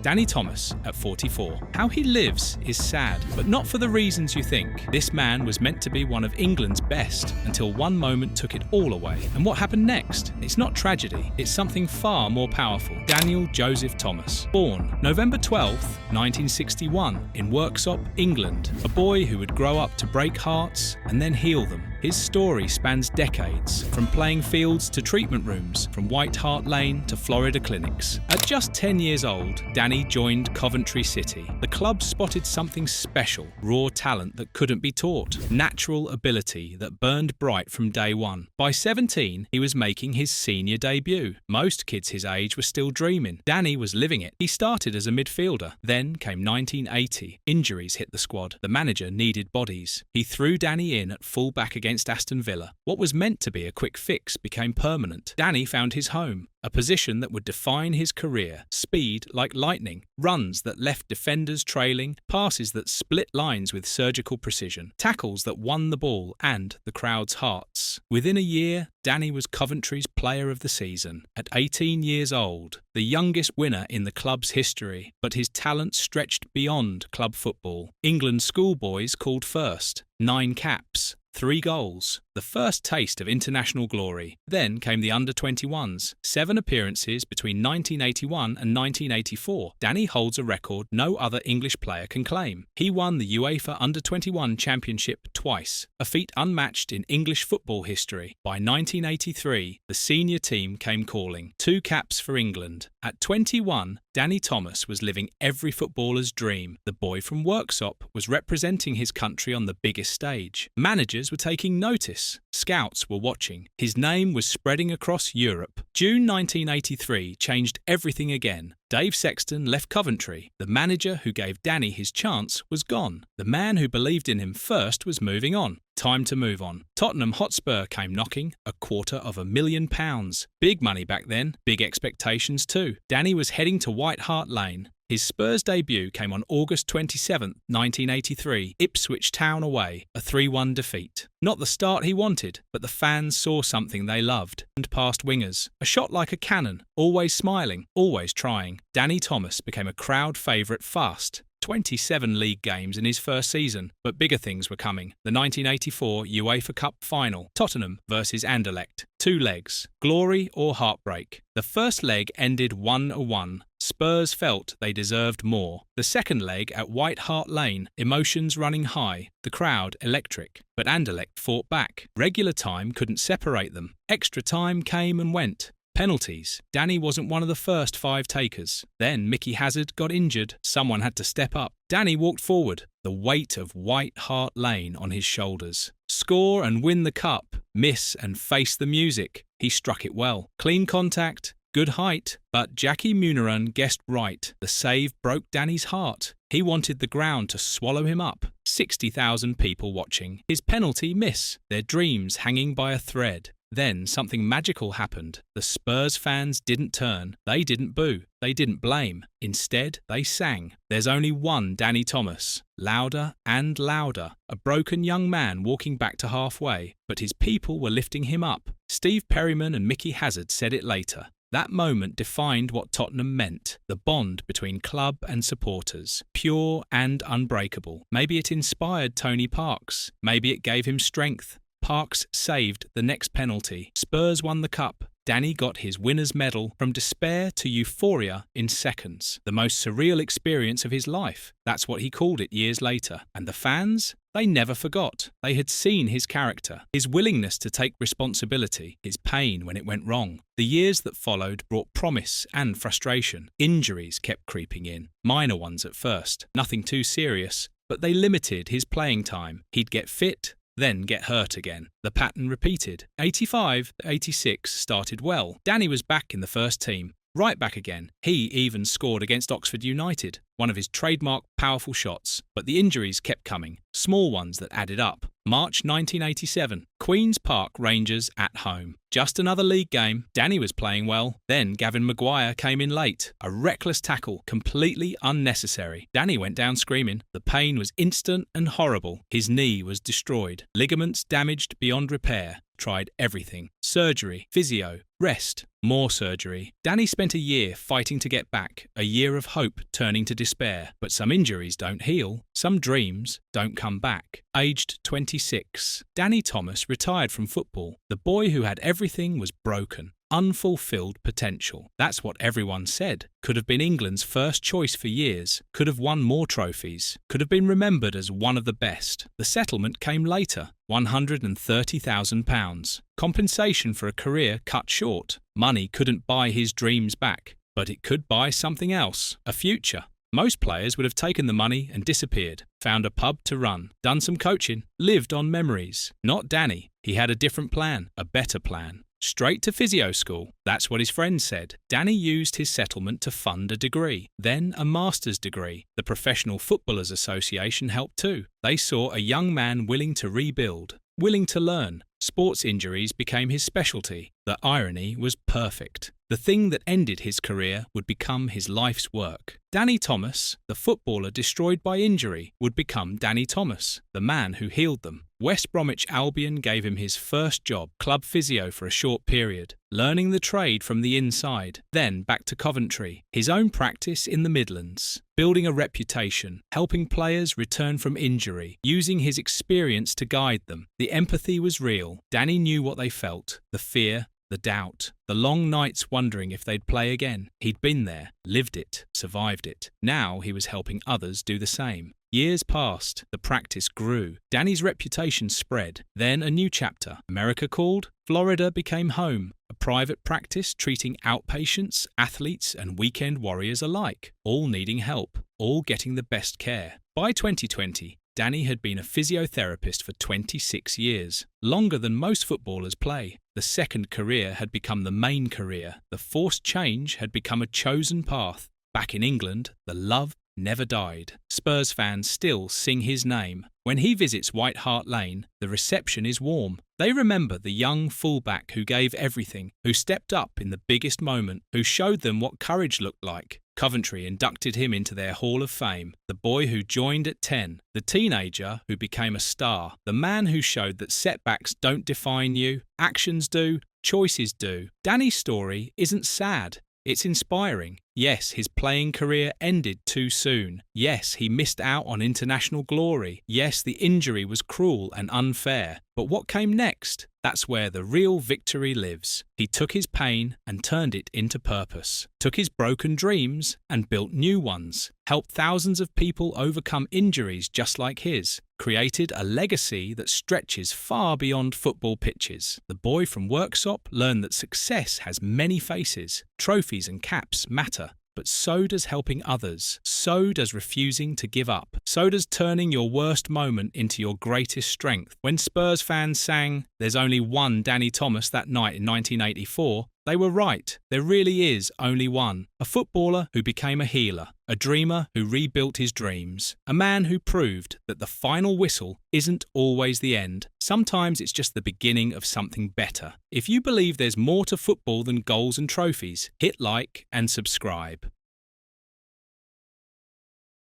Danny Thomas at 44. How he lives is sad, but not for the reasons you think. This man was meant to be one of England's best until one moment took it all away. And what happened next? It's not tragedy, it's something far more powerful. Daniel Joseph Thomas, born November 12th, 1961, in Worksop, England. A boy who would grow up to break hearts and then heal them. His story spans decades, from playing fields to treatment rooms, from White Hart Lane to Florida clinics. At just 10 years old, Danny joined Coventry City. The club spotted something special, raw talent that couldn't be taught, natural ability that burned bright from day one. By 17, he was making his senior debut. Most kids his age were still dreaming. Danny was living it. He started as a midfielder. Then came 1980. Injuries hit the squad. The manager needed bodies. He threw Danny in at full-back against Aston Villa. What was meant to be a quick fix became permanent. Danny found his home, a position that would define his career. Speed like lightning, runs that left defenders trailing, passes that split lines with surgical precision, tackles that won the ball and the crowd's hearts. Within a year, Danny was Coventry's player of the season. At 18 years old, the youngest winner in the club's history, but his talent stretched beyond club football. England's schoolboys called first. 9 caps, 3 goals, the first taste of international glory. Then came the under-21s, 7 appearances between 1981 and 1984. Danny holds a record no other English player can claim. He won the UEFA Under-21 Championship twice, a feat unmatched in English football history. By 1983, the senior team came calling. 2 caps for England. At 21, Danny Thomas was living every footballer's dream. The boy from Worksop was representing his country on the biggest stage. Managers were taking notice. Scouts were watching. His name was spreading across Europe. June 1983 changed everything again. Dave Sexton left Coventry. The manager who gave Danny his chance was gone. The man who believed in him first was moving on. Time to move on. Tottenham Hotspur came knocking, £250,000. Big money back then, big expectations too. Danny was heading to White Hart Lane. His Spurs debut came on August 27, 1983, Ipswich Town away, a 3-1 defeat. Not the start he wanted, but the fans saw something they loved and past wingers. A shot like a cannon, always smiling, always trying. Danny Thomas became a crowd favourite fast. 27 league games in his first season, but bigger things were coming. The 1984 UEFA Cup final, Tottenham versus Anderlecht. 2 legs, glory or heartbreak. The first leg ended 1-1. Spurs felt they deserved more. The second leg at White Hart Lane, emotions running high, the crowd electric. But Anderlecht fought back. Regular time couldn't separate them. Extra time came and went. Penalties. Danny wasn't one of the first 5 takers. Then Mickey Hazard got injured. Someone had to step up. Danny walked forward, the weight of White Hart Lane on his shoulders. Score and win the cup. Miss and face the music. He struck it well. Clean contact. Good height, but Jackie Muniran guessed right. The save broke Danny's heart. He wanted the ground to swallow him up. 60,000 people watching. His penalty miss. Their dreams hanging by a thread. Then something magical happened. The Spurs fans didn't turn. They didn't boo. They didn't blame. Instead, they sang. There's only one Danny Thomas. Louder and louder. A broken young man walking back to halfway. But his people were lifting him up. Steve Perryman and Mickey Hazard said it later. That moment defined what Tottenham meant, the bond between club and supporters, pure and unbreakable. Maybe it inspired Tony Parks. Maybe it gave him strength. Parks saved the next penalty. Spurs won the cup. Danny got his winner's medal. From despair to euphoria in seconds. The most surreal experience of his life. That's what he called it years later. And the fans? They never forgot. They had seen his character, his willingness to take responsibility, his pain when it went wrong. The years that followed brought promise and frustration. Injuries kept creeping in. Minor ones at first. Nothing too serious. But they limited his playing time. He'd get fit, then get hurt again. The pattern repeated. 85-86 started well. Danny was back in the first team. Right back again. He even scored against Oxford United, one of his trademark powerful shots. But the injuries kept coming, small ones that added up. March 1987, Queen's Park Rangers at home. Just another league game. Danny was playing well. Then Gavin Maguire came in late. A reckless tackle, completely unnecessary. Danny went down screaming. The pain was instant and horrible. His knee was destroyed. Ligaments damaged beyond repair. Tried everything. Surgery, physio, rest, more surgery. Danny spent a year fighting to get back, a year of hope turning to despair. But some injuries don't heal, some dreams don't come back. Aged 26, Danny Thomas retired from football. The boy who had everything was broken. Unfulfilled potential. That's what everyone said. Could have been England's first choice for years. Could have won more trophies. Could have been remembered as one of the best. The settlement came later. £130,000. Compensation for a career cut short. Money couldn't buy his dreams back, but it could buy something else. A future. Most players would have taken the money and disappeared, found a pub to run, done some coaching, lived on memories. Not Danny. He had a different plan, a better plan. Straight to physio school. That's what his friends said. Danny used his settlement to fund a degree, then a master's degree. The Professional Footballers Association helped too. They saw a young man willing to rebuild, willing to learn. Sports injuries became his specialty. The irony was perfect. The thing that ended his career would become his life's work. Danny Thomas, the footballer destroyed by injury, would become Danny Thomas, the man who healed them. West Bromwich Albion gave him his first job, club physio for a short period, learning the trade from the inside. Then back to Coventry, his own practice in the Midlands, building a reputation, helping players return from injury, using his experience to guide them. The empathy was real. Danny knew what they felt, the fear, the doubt, the long nights wondering if they'd play again. He'd been there, lived it, survived it. Now he was helping others do the same. Years passed, the practice grew. Danny's reputation spread. Then a new chapter. America called, Florida became home. A private practice treating outpatients, athletes and weekend warriors alike, all needing help, all getting the best care. By 2020, Danny had been a physiotherapist for 26 years, longer than most footballers play. The second career had become the main career. The forced change had become a chosen path. Back in England, the love never died. Spurs fans still sing his name. When he visits White Hart Lane, the reception is warm. They remember the young fullback who gave everything, who stepped up in the biggest moment, who showed them what courage looked like. Coventry inducted him into their Hall of Fame. The boy who joined at 10, the teenager who became a star, the man who showed that setbacks don't define you, actions do, choices do. Danny's story isn't sad. It's inspiring. Yes, his playing career ended too soon. Yes, he missed out on international glory. Yes, the injury was cruel and unfair. But what came next? That's where the real victory lives. He took his pain and turned it into purpose. Took his broken dreams and built new ones. Helped thousands of people overcome injuries just like his. Created a legacy that stretches far beyond football pitches. The boy from Worksop learned that success has many faces. Trophies and caps matter. But so does helping others. So does refusing to give up. So does turning your worst moment into your greatest strength. When Spurs fans sang, "There's only one Danny Thomas" that night in 1984, they were right. There really is only one. A footballer who became a healer. A dreamer who rebuilt his dreams. A man who proved that the final whistle isn't always the end. Sometimes it's just the beginning of something better. If you believe there's more to football than goals and trophies, hit like and subscribe.